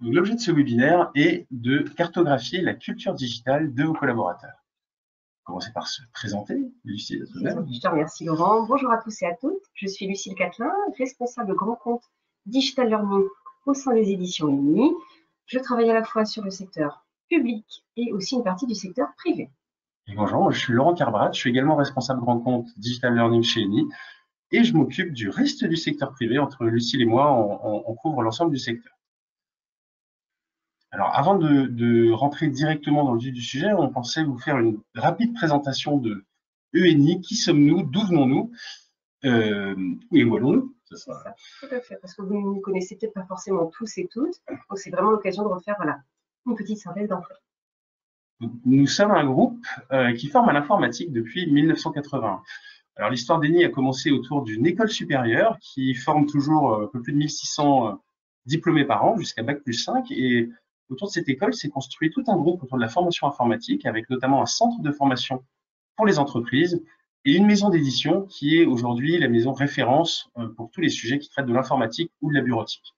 L'objet de ce webinaire est de cartographier la culture digitale de vos collaborateurs. Commencez par se présenter, Lucie. Je te remercie, Laurent. Bonjour à tous et à toutes. Je suis Lucille Catelin, responsable grand compte Digital Learning au sein des éditions ENI. Je travaille à la fois sur le secteur public et aussi une partie du secteur privé. Et bonjour, je suis Laurent Carbrat, je suis également responsable grand compte Digital Learning chez ENI et je m'occupe du reste du secteur privé. Entre Lucille et moi, on couvre l'ensemble du secteur. Alors, avant de rentrer directement dans le vif du sujet, on pensait vous faire une rapide présentation de ENI. Qui sommes-nous? D'où venons-nous? Et où allons-nous? C'est ça, tout à fait, parce que vous ne nous connaissez peut-être pas forcément tous et toutes, donc c'est vraiment l'occasion de refaire une petite synthèse d'entrée. Nous sommes un groupe qui forme à l'informatique depuis 1980. Alors, l'histoire d'ENI a commencé autour d'une école supérieure qui forme toujours un peu plus de 1600 diplômés par an jusqu'à Bac+5. Et autour de cette école s'est construit tout un groupe autour de la formation informatique, avec notamment un centre de formation pour les entreprises et une maison d'édition qui est aujourd'hui la maison référence pour tous les sujets qui traitent de l'informatique ou de la bureautique.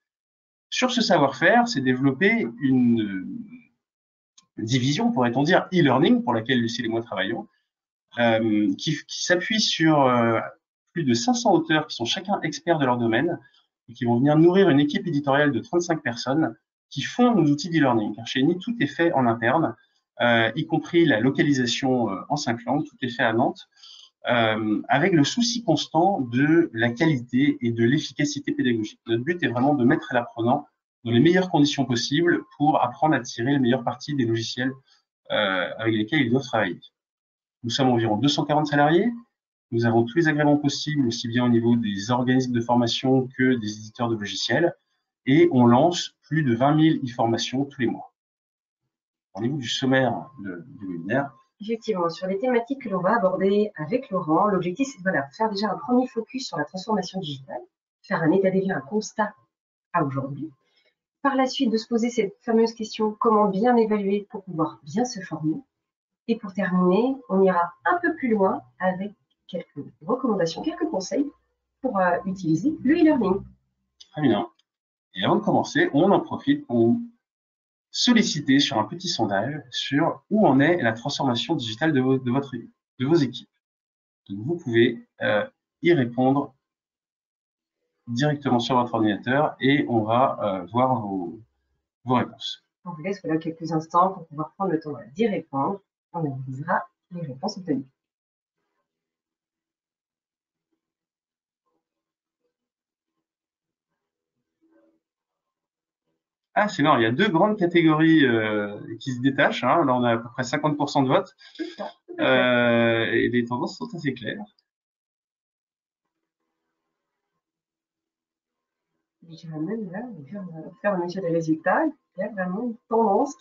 Sur ce savoir-faire, s'est développée une division, pourrait-on dire, e-learning, pour laquelle Lucille et moi travaillons, qui s'appuie sur plus de 500 auteurs qui sont chacun experts de leur domaine et qui vont venir nourrir une équipe éditoriale de 35 personnes qui font nos outils d'e-learning. Car chez ENI, tout est fait en interne, y compris la localisation en 5 langues, tout est fait à Nantes, avec le souci constant de la qualité et de l'efficacité pédagogique. Notre but est vraiment de mettre l'apprenant dans les meilleures conditions possibles pour apprendre à tirer le meilleur parti des logiciels avec lesquels ils doivent travailler. Nous sommes environ 240 salariés. Nous avons tous les agréments possibles, aussi bien au niveau des organismes de formation que des éditeurs de logiciels. Et on lance plus de 20 000 e-formations tous les mois. Au niveau du sommaire du webinaire. Effectivement, sur les thématiques que l'on va aborder avec Laurent, l'objectif c'est de faire déjà un premier focus sur la transformation digitale, faire un état des lieux, un constat à aujourd'hui. Par la suite, de se poser cette fameuse question, comment bien évaluer pour pouvoir bien se former. Et pour terminer, on ira un peu plus loin avec quelques recommandations, quelques conseils pour utiliser le e-learning. Très bien. Et avant de commencer, on en profite pour solliciter sur un petit sondage sur où en est la transformation digitale de vos équipes. Donc vous pouvez y répondre directement sur votre ordinateur et on va voir vos réponses. On vous laisse quelques instants pour pouvoir prendre le temps d'y répondre. On analysera les réponses obtenues. Ah, c'est marrant, il y a deux grandes catégories qui se détachent. Hein. Là, on a à peu près 50% de vote. Et les tendances sont assez claires. Je dirais même, là, au fur et à mesure des résultats, il y a vraiment une tendance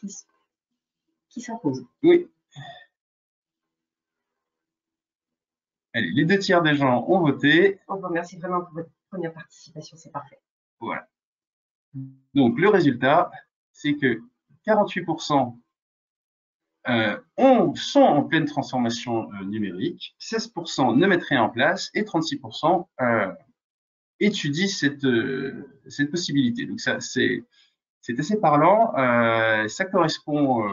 qui s'impose. Oui. Allez, les 2 tiers des gens ont voté. On vous remercie vraiment pour votre première participation, c'est parfait. Voilà. Donc, le résultat, c'est que 48% sont en pleine transformation numérique, 16% ne mettent rien en place et 36% étudient cette possibilité. Donc, ça, c'est assez parlant. Ça correspond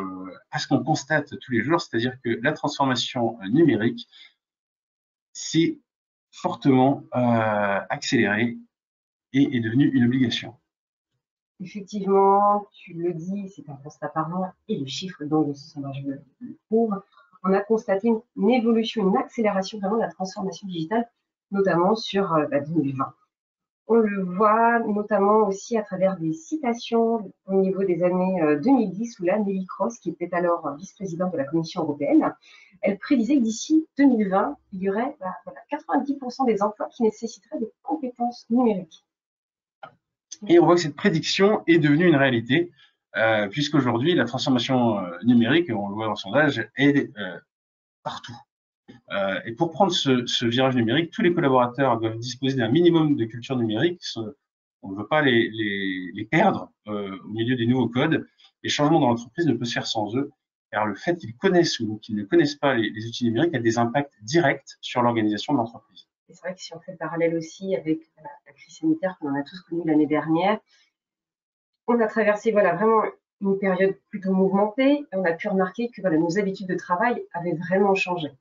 à ce qu'on constate tous les jours, c'est-à-dire que la transformation numérique s'est fortement accélérée et est devenue une obligation. Effectivement, tu le dis, c'est un constat parlant et le chiffre donc de ce sondage le prouve. On a constaté une évolution, une accélération vraiment de la transformation digitale, notamment sur 2020. On le voit notamment aussi à travers des citations au niveau des années 2010 où là, Neelie Kroes, qui était alors vice-présidente de la Commission européenne, elle prédisait que d'ici 2020, il y aurait 90% des emplois qui nécessiteraient des compétences numériques. Et on voit que cette prédiction est devenue une réalité, puisqu'aujourd'hui, la transformation numérique, on le voit dans le sondage, est partout. Et pour prendre ce virage numérique, tous les collaborateurs doivent disposer d'un minimum de culture numérique. On ne veut pas les perdre au milieu des nouveaux codes. Les changements dans l'entreprise ne peuvent se faire sans eux, car le fait qu'ils connaissent ou qu'ils ne connaissent pas les outils numériques a des impacts directs sur l'organisation de l'entreprise. C'est vrai que si on fait le parallèle aussi avec la crise sanitaire qu'on a tous connue l'année dernière, On a traversé voilà, vraiment une période plutôt mouvementée et on a pu remarquer que voilà, nos habitudes de travail avaient vraiment changé.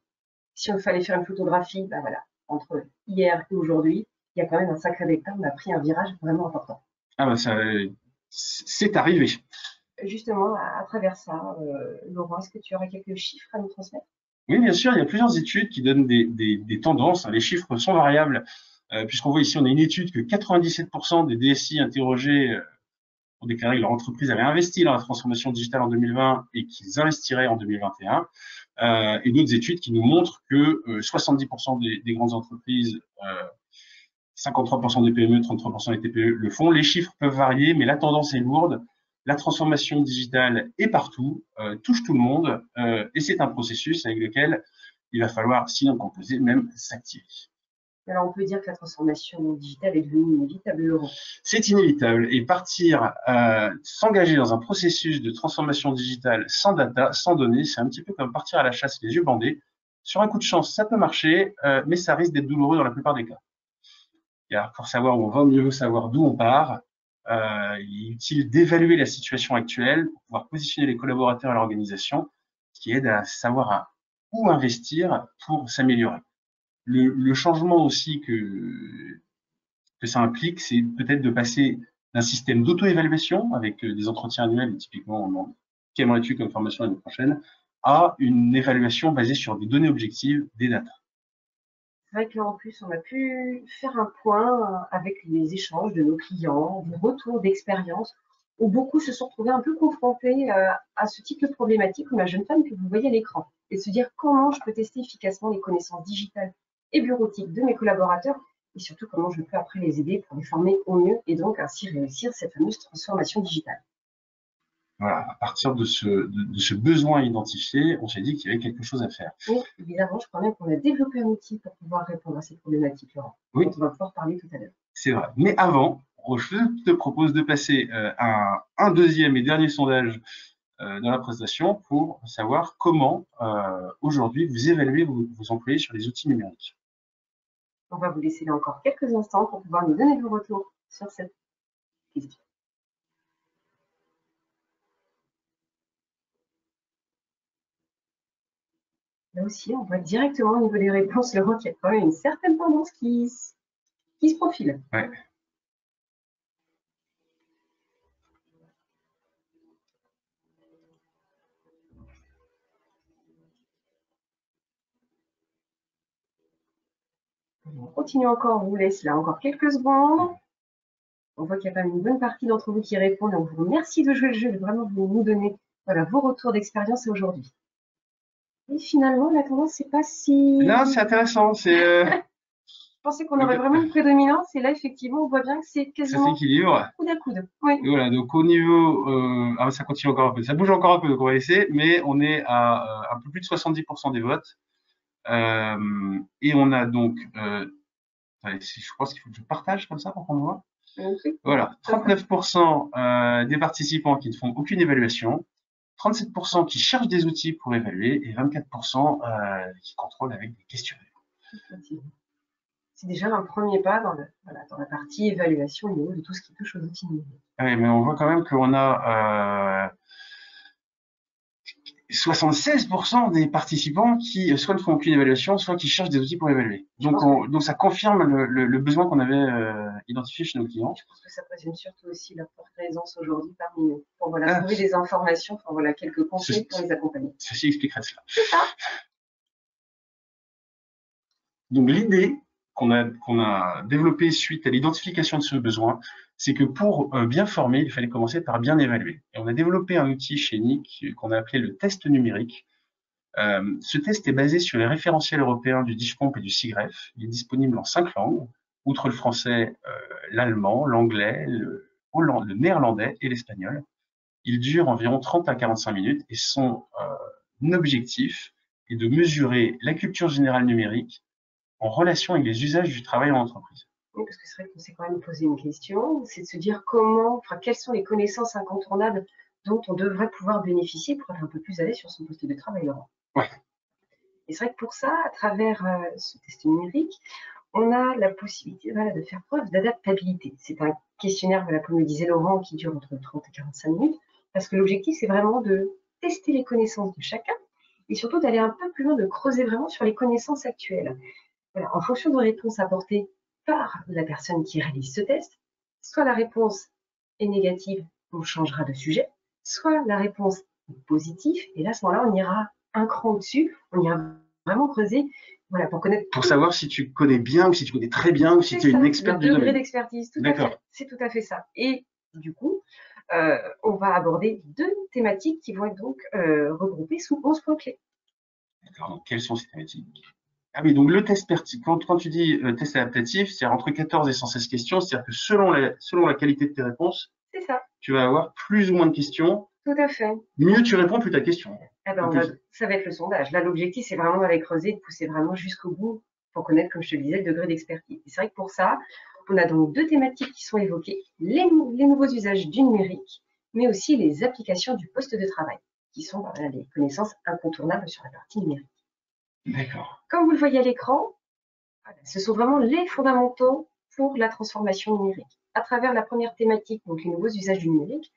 Si on fallait faire une photographie, ben voilà, entre hier et aujourd'hui, il y a quand même un sacré écart, on a pris un virage vraiment important. Ah bah ça, c'est arrivé. Justement, à travers ça, Laurent, est-ce que tu aurais quelques chiffres à nous transmettre? Oui, bien sûr, il y a plusieurs études qui donnent des tendances. Les chiffres sont variables, puisqu'on voit ici, on a une étude que 97% des DSI interrogés ont déclaré que leur entreprise avait investi dans la transformation digitale en 2020 et qu'ils investiraient en 2021. Et d'autres études qui nous montrent que 70% des grandes entreprises, 53% des PME, 33% des TPE le font. Les chiffres peuvent varier, mais la tendance est lourde. La transformation digitale est partout, touche tout le monde, et c'est un processus avec lequel il va falloir, sinon composer, même s'activer. Alors, on peut dire que la transformation digitale est devenue inévitable, Laurent. C'est inévitable, et partir, s'engager dans un processus de transformation digitale sans data, sans données, c'est un petit peu comme partir à la chasse les yeux bandés. Sur un coup de chance, ça peut marcher, mais ça risque d'être douloureux dans la plupart des cas. Et alors, pour savoir où on va, mieux vaut savoir d'où on part. Il est utile d'évaluer la situation actuelle pour pouvoir positionner les collaborateurs et l'organisation, ce qui aide à savoir où investir pour s'améliorer. Le changement aussi que ça implique, c'est peut-être de passer d'un système d'auto-évaluation avec des entretiens annuels, typiquement on demande qu'aimerais-tu comme formation l'année prochaine, à une évaluation basée sur des données objectives, des data. C'est vrai que là, en plus, on a pu faire un point avec les échanges de nos clients, des retours d'expérience, où beaucoup se sont retrouvés un peu confrontés à ce type de problématique, comme la jeune femme que vous voyez à l'écran, et se dire comment je peux tester efficacement les connaissances digitales et bureautiques de mes collaborateurs, et surtout comment je peux après les aider pour les former au mieux, et donc ainsi réussir cette fameuse transformation digitale. Voilà, à partir de ce besoin identifié, on s'est dit qu'il y avait quelque chose à faire. Oui, évidemment, je crois même qu'on a développé un outil pour pouvoir répondre à ces problématiques, Laurent, Oui, dont on va pouvoir parler tout à l'heure. c'est vrai. Mais avant, je te propose de passer à un deuxième et dernier sondage dans la présentation pour savoir comment aujourd'hui vous évaluez vos employés sur les outils numériques. On va vous laisser là encore quelques instants pour pouvoir nous donner vos retours sur cette question. Là aussi, on voit directement au niveau des réponses, Laurent, qu'il y a quand même une certaine tendance qui se profile. Ouais. On continue encore, on vous laisse là encore quelques secondes. On voit qu'il y a quand même une bonne partie d'entre vous qui répondent. Donc, je vous remercie de jouer le jeu, de vraiment nous donner voilà, vos retours d'expérience aujourd'hui. Et finalement, la tendance, c'est pas si... Là, c'est intéressant. Je pensais qu'on aurait vraiment une prédominance, et là, effectivement, on voit bien que c'est Ça quasiment s'équilibre. coude à coude. Oui. Et voilà, donc au niveau, ça continue encore un peu, ça bouge encore un peu, donc on va laisser, mais on est à un peu plus de 70% des votes. Et on a donc, je pense qu'il faut que je partage comme ça pour qu'on le voit. Okay. Voilà, 39% des participants qui ne font aucune évaluation, 37% qui cherchent des outils pour évaluer et 24% qui contrôlent avec des questionnaires. C'est déjà un premier pas dans, dans la partie évaluation au niveau de tout ce qui touche aux outils numériques. Oui, mais on voit quand même qu'on a 76% des participants qui soit ne font aucune évaluation, soit qui cherchent des outils pour évaluer. Donc, donc ça confirme le besoin qu'on avait identifié chez nos clients. Je pense que ça présume surtout aussi leur présence aujourd'hui parmi nous, pour voilà, trouver des informations, pour voilà, quelques conseils pour les accompagner. Ceci expliquerait cela. C'est ça. Donc l'idée qu'on a développée suite à l'identification de ce besoin, c'est que pour bien former, il fallait commencer par bien évaluer. Et on a développé un outil chez NIC qu'on a appelé le test numérique. Ce test est basé sur les référentiels européens du DIGCOMP et du SIGREF. Il est disponible en 5 langues, outre le français, l'allemand, l'anglais, le néerlandais et l'espagnol. Il dure environ 30 à 45 minutes et son objectif est de mesurer la culture générale numérique en relation avec les usages du travail en entreprise. Oui, parce que c'est vrai qu'on s'est quand même posé une question, c'est de se dire quelles sont les connaissances incontournables dont on devrait pouvoir bénéficier pour être un peu plus à l'aise sur son poste de travail, Laurent. Ouais. Et c'est vrai que pour ça, à travers ce test numérique, on a la possibilité voilà, de faire preuve d'adaptabilité. C'est un questionnaire, voilà, comme le disait Laurent, qui dure entre 30 et 45 minutes, parce que l'objectif, c'est vraiment de tester les connaissances de chacun et surtout d'aller un peu plus loin, de creuser vraiment sur les connaissances actuelles. Voilà, en fonction de réponses apportées par la personne qui réalise ce test, soit la réponse est négative, on changera de sujet, soit la réponse est positive, et là, à ce moment-là, on ira un cran au-dessus, on ira vraiment creuser, voilà, pour connaître. Pour savoir si tu connais bien ou si tu connais très bien ou si tu es une experte du degré domaine. d'expertise, tout à fait. C'est tout à fait ça. Et du coup, on va aborder 2 thématiques qui vont être donc regroupées sous 11 points clés. D'accord, donc quelles sont ces thématiques? Ah oui, donc le test quand tu dis test adaptatif, c'est entre 14 et 116 questions, c'est-à-dire que selon la qualité de tes réponses, c'est ça, tu vas avoir plus ou moins de questions. Tout à fait. Mieux tu réponds, plus ta question. Eh ben, ça va être le sondage. Là, l'objectif, c'est vraiment d'aller creuser, de pousser vraiment jusqu'au bout pour connaître, comme je te le disais, le degré d'expertise. C'est vrai que pour ça, on a donc 2 thématiques qui sont évoquées, les nouveaux usages du numérique, mais aussi les applications du poste de travail, qui sont les connaissances incontournables sur la partie numérique. D'accord. Comme vous le voyez à l'écran, ce sont vraiment les fondamentaux pour la transformation numérique. À travers la première thématique, donc les nouveaux usages du numérique,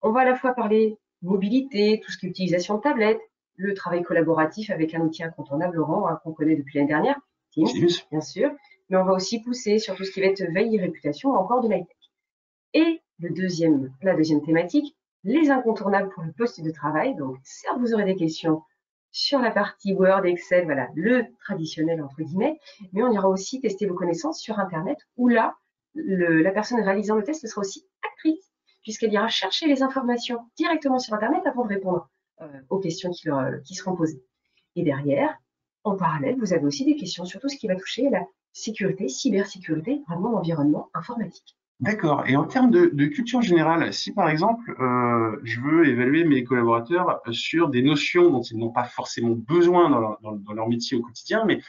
on va à la fois parler mobilité, tout ce qui est utilisation de tablettes, le travail collaboratif avec un outil incontournable, Laurent, hein, qu'on connaît depuis l'année dernière, Teams, bien sûr, mais on va aussi pousser sur tout ce qui va être veille et réputation, ou encore de l'high-tech. Et la deuxième thématique, les incontournables pour le poste de travail. Donc, certes, vous aurez des questions sur la partie Word, Excel, voilà, le traditionnel entre guillemets, mais on ira aussi tester vos connaissances sur Internet, où là, la personne réalisant le test sera aussi actrice, puisqu'elle ira chercher les informations directement sur Internet avant de répondre aux questions qui seront posées. Et derrière, en parallèle, vous avez aussi des questions sur tout ce qui va toucher la sécurité, cybersécurité, vraiment l'environnement informatique. D'accord. Et en termes de culture générale, si par exemple, je veux évaluer mes collaborateurs sur des notions dont ils n'ont pas forcément besoin dans leur métier au quotidien, mais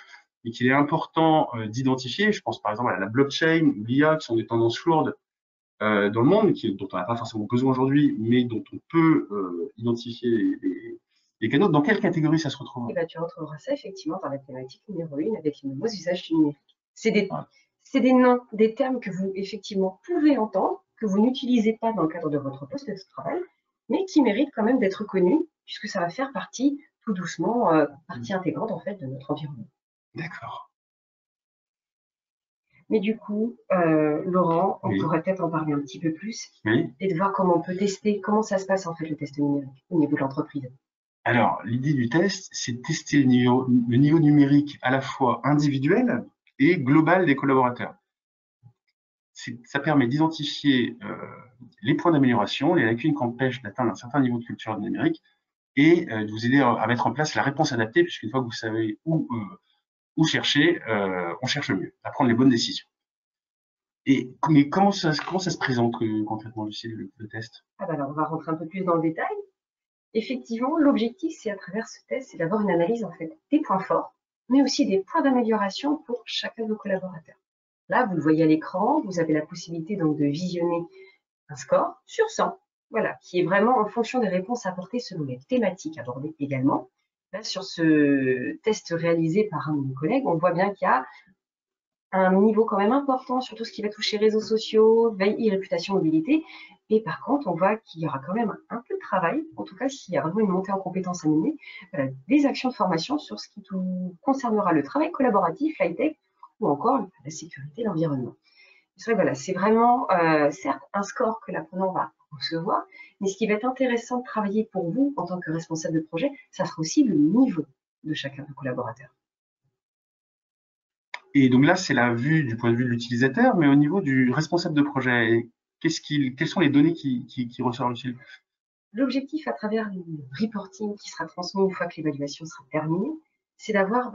qu'il est important d'identifier, je pense par exemple à la blockchain ou l'IA, qui sont des tendances lourdes dans le monde, dont on n'a pas forcément besoin aujourd'hui, mais dont on peut identifier les canaux. Dans quelle catégorie ça se retrouve? Et ben, tu retrouveras ça effectivement dans la thématique numéro 1 avec les nouveaux usages du numérique. C'est des noms, des termes que vous effectivement pouvez entendre, que vous n'utilisez pas dans le cadre de votre poste de travail, mais qui méritent quand même d'être connus, puisque ça va faire partie, tout doucement, partie intégrante en fait de notre environnement. D'accord. Mais du coup, Laurent, on pourrait peut-être en parler un petit peu plus et de voir comment on peut tester, comment ça se passe en fait le test numérique au niveau de l'entreprise. Alors, l'idée du test, c'est de tester le niveau numérique à la fois individuel et global des collaborateurs. Ça permet d'identifier les points d'amélioration, les lacunes qui empêchent d'atteindre un certain niveau de culture numérique et de vous aider à mettre en place la réponse adaptée, puisqu'une fois que vous savez où chercher, on cherche mieux, à prendre les bonnes décisions. Mais comment ça se présente concrètement, Lucie, le test? Alors, on va rentrer un peu plus dans le détail. Effectivement, l'objectif, c'est à travers ce test, c'est d'avoir une analyse en fait des points forts, mais aussi des points d'amélioration pour chacun de vos collaborateurs. Là, vous le voyez à l'écran, vous avez la possibilité donc de visionner un score sur 100, voilà, qui est vraiment en fonction des réponses apportées selon les thématiques abordées également. Là, sur ce test réalisé par un de mes collègues, on voit bien qu'il y a un niveau quand même important sur tout ce qui va toucher réseaux sociaux, veille, réputation, mobilité. Et par contre, on voit qu'il y aura quand même un peu de travail, en tout cas s'il y a vraiment une montée en compétences à mener, des actions de formation sur ce qui concernera le travail collaboratif, l'high-tech ou encore la sécurité et l'environnement. C'est vrai, voilà, c'est vraiment, certes, un score que l'apprenant va recevoir, mais ce qui va être intéressant de travailler pour vous en tant que responsable de projet, ça sera aussi le niveau de chacun de vos collaborateurs. Et donc là, c'est la vue du point de vue de l'utilisateur, mais au niveau du responsable de projet, quelles sont les données qui ressortent utile? L'objectif à travers le reporting qui sera transmis une fois que l'évaluation sera terminée, c'est d'avoir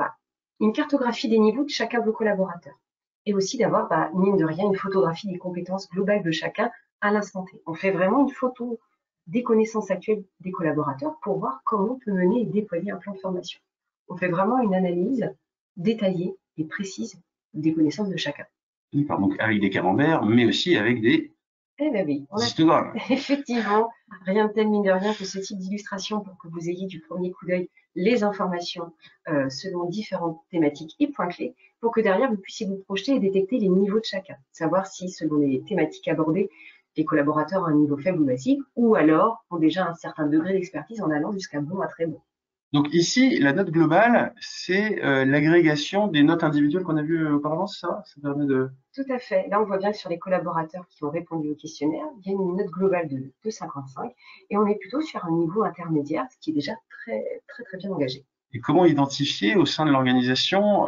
une cartographie des niveaux de chacun de vos collaborateurs. Et aussi d'avoir, mine de rien, une photographie des compétences globales de chacun à l'instant T. On fait vraiment une photo des connaissances actuelles des collaborateurs pour voir comment on peut mener et déployer un plan de formation. On fait vraiment une analyse détaillée et précise des connaissances de chacun. D'accord, donc avec des camemberts, mais aussi avec des histogrammes. Effectivement, rien de tel, mine de rien, que ce type d'illustration pour que vous ayez du premier coup d'œil les informations selon différentes thématiques et points clés. pour que derrière, vous puissiez vous projeter et détecter les niveaux de chacun. Savoir si, selon les thématiques abordées, les collaborateurs ont un niveau faible ou basique, ou alors ont déjà un certain degré d'expertise en allant jusqu'à bon à très bon. Donc ici, la note globale, c'est l'agrégation des notes individuelles qu'on a vues auparavant, c'est ça? Ça permet de... Tout à fait. Là, on voit bien que sur les collaborateurs qui ont répondu au questionnaire, il y a une note globale de 55 et on est plutôt sur un niveau intermédiaire, ce qui est déjà très, très, très bien engagé. Et comment identifier au sein de l'organisation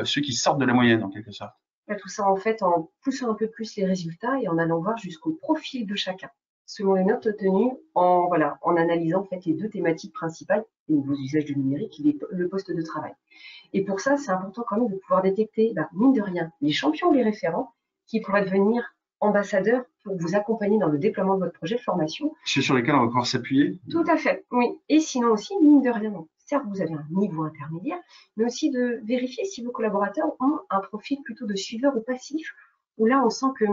ceux qui sortent de la moyenne, en quelque sorte? Tout ça, en fait, en poussant un peu plus les résultats et en allant voir jusqu'au profil de chacun, selon les notes obtenues, en analysant en fait les deux thématiques principales, les nouveaux usages du numérique et le poste de travail. Et pour ça, c'est important quand même de pouvoir détecter, mine de rien, les champions, les référents, qui pourraient devenir ambassadeurs pour vous accompagner dans le déploiement de votre projet de formation. Ceux sur lesquels on va pouvoir s'appuyer? Tout à fait, oui. Et sinon aussi, mine de rien, certes, vous avez un niveau intermédiaire, mais aussi de vérifier si vos collaborateurs ont un profil plutôt de suiveur ou passif, où là, on sent que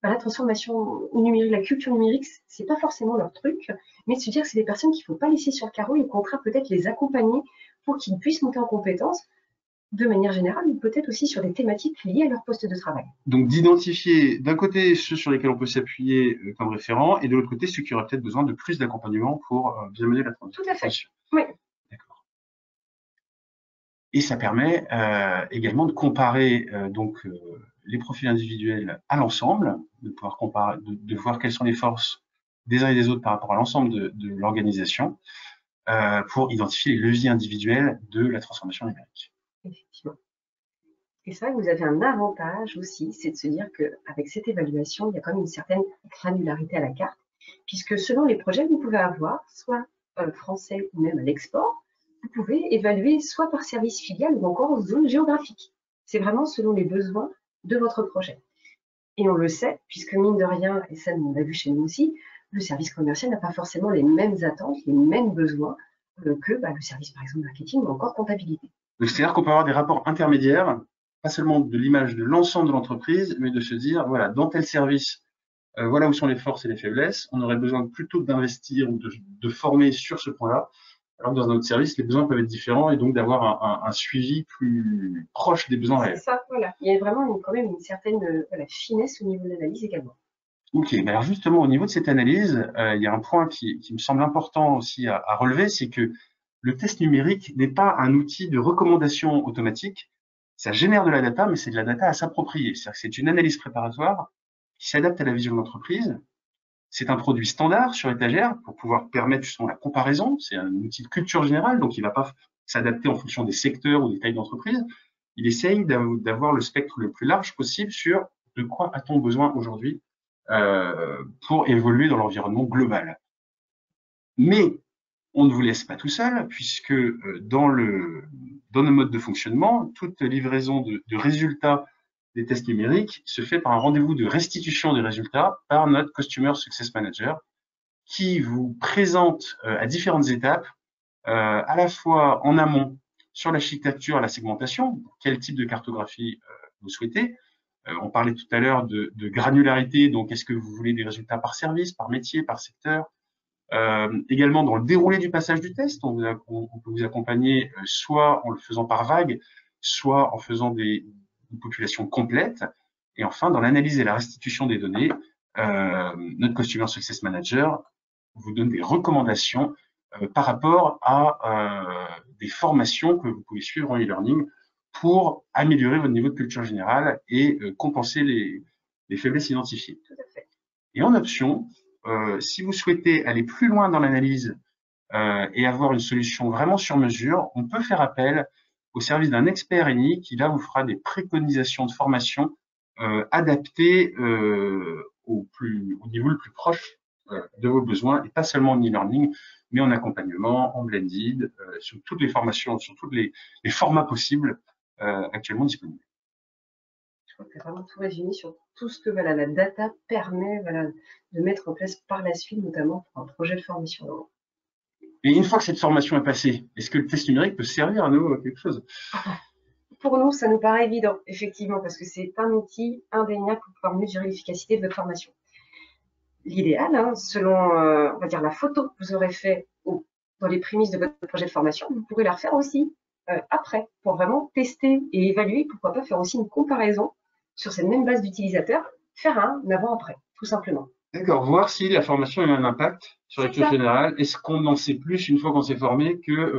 la transformation numérique, la culture numérique, c'est pas forcément leur truc, mais de se dire que c'est des personnes qu'il ne faut pas laisser sur le carreau et au contraire peut-être les accompagner pour qu'ils puissent monter en compétences de manière générale, ou peut-être aussi sur des thématiques liées à leur poste de travail. Donc d'identifier d'un côté ceux sur lesquels on peut s'appuyer comme référent et de l'autre côté ceux qui auraient peut-être besoin de plus d'accompagnement pour bien mener la transition. Tout à fait. Oui. D'accord. Et ça permet également de comparer les profils individuels à l'ensemble, de pouvoir comparer, de voir quelles sont les forces des uns et des autres par rapport à l'ensemble de l'organisation pour identifier les leviers individuels de la transformation numérique. Effectivement. Et c'est vrai que vous avez un avantage aussi, c'est de se dire qu'avec cette évaluation, il y a quand même une certaine granularité à la carte, puisque selon les projets que vous pouvez avoir, soit français ou même à l'export, vous pouvez évaluer soit par service filial ou encore zone géographique. C'est vraiment selon les besoins de votre projet. Et on le sait, puisque mine de rien, et ça on l'a vu chez nous aussi, le service commercial n'a pas forcément les mêmes attentes, les mêmes besoins que le service par exemple marketing ou encore comptabilité. C'est-à-dire qu'on peut avoir des rapports intermédiaires, pas seulement de l'image de l'ensemble de l'entreprise, mais de se dire, voilà, dans tel service, voilà où sont les forces et les faiblesses, on aurait besoin plutôt d'investir ou de former sur ce point-là, alors que dans un autre service, les besoins peuvent être différents et donc d'avoir un suivi plus proche des besoins réels. C'est ça, voilà. Il y a vraiment quand même une certaine finesse au niveau de l'analyse également. Ok, mais alors justement, au niveau de cette analyse, il y a un point qui me semble important aussi à relever, c'est que le test numérique n'est pas un outil de recommandation automatique. Ça génère de la data, mais c'est de la data à s'approprier. C'est-à-dire que c'est une analyse préparatoire qui s'adapte à la vision de l'entreprise. C'est un produit standard sur étagère pour pouvoir permettre justement la comparaison. C'est un outil de culture générale, donc il ne va pas s'adapter en fonction des secteurs ou des tailles d'entreprise. Il essaye d'avoir le spectre le plus large possible sur de quoi a-t-on besoin aujourd'hui pour évoluer dans l'environnement global. Mais on ne vous laisse pas tout seul, puisque dans nos modes de fonctionnement, toute livraison de résultats des tests numériques se fait par un rendez-vous de restitution des résultats par notre Customer Success Manager, qui vous présente à différentes étapes, à la fois en amont sur l'architecture et la segmentation, quel type de cartographie vous souhaitez. On parlait tout à l'heure de granularité, donc est-ce que vous voulez des résultats par service, par métier, par secteur? Également dans le déroulé du passage du test, on peut vous accompagner soit en le faisant par vague, soit en faisant une population complète. Et enfin, dans l'analyse et la restitution des données, notre Customer Success Manager vous donne des recommandations par rapport à des formations que vous pouvez suivre en e-learning pour améliorer votre niveau de culture générale et compenser les faiblesses identifiées. Tout à fait. Et en option, si vous souhaitez aller plus loin dans l'analyse et avoir une solution vraiment sur mesure, on peut faire appel au service d'un expert ENI qui là vous fera des préconisations de formation adaptées au niveau le plus proche de vos besoins, et pas seulement en e-learning, mais en accompagnement, en blended, sur toutes les formations, sur tous les formats possibles actuellement disponibles. Je crois que tu as vraiment tout résumé sur tout ce que la data permet de mettre en place par la suite, notamment pour un projet de formation. Et une fois que cette formation est passée, est-ce que le test numérique peut servir à nouveau à quelque chose? Pour nous, ça nous paraît évident, effectivement, parce que c'est un outil indéniable pour pouvoir mesurer l'efficacité de votre formation. L'idéal, selon on va dire la photo que vous aurez fait dans les prémices de votre projet de formation, vous pourrez la refaire aussi après, pour vraiment tester et évaluer, pourquoi pas faire aussi une comparaison sur cette même base d'utilisateurs, faire un avant-après, tout simplement. D'accord, voir si la formation a eu un impact sur la C'est culture ça, générale. Est-ce qu'on en sait plus une fois qu'on s'est formé que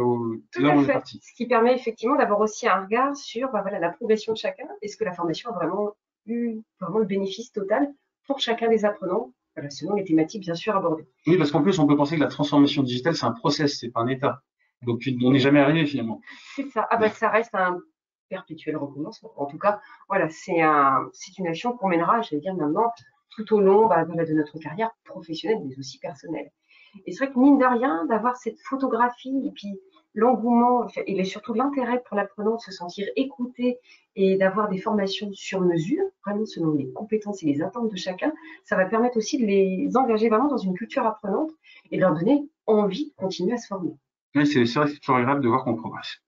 tout là à où on est fait. parti? Ce qui permet effectivement d'avoir aussi un regard sur voilà, la progression de chacun. Est-ce que la formation a vraiment eu vraiment le bénéfice total pour chacun des apprenants, voilà, selon les thématiques bien sûr abordées. Oui, parce qu'en plus, on peut penser que la transformation digitale, c'est un process, c'est pas un état. Donc, on n'est jamais arrivé finalement. C'est ça. Ah bah, ça reste un perpétuel recommencement. En tout cas, voilà, c'est une action qu'on mènera, j'allais dire maintenant, tout au long voilà, de notre carrière professionnelle, mais aussi personnelle. Et c'est vrai que mine de rien, d'avoir cette photographie et puis l'engouement et surtout l'intérêt pour l'apprenant de se sentir écouté et d'avoir des formations sur mesure, vraiment selon les compétences et les attentes de chacun, ça va permettre aussi de les engager vraiment dans une culture apprenante et de leur donner envie de continuer à se former. Oui, c'est vrai que c'est toujours agréable de voir qu'on progresse.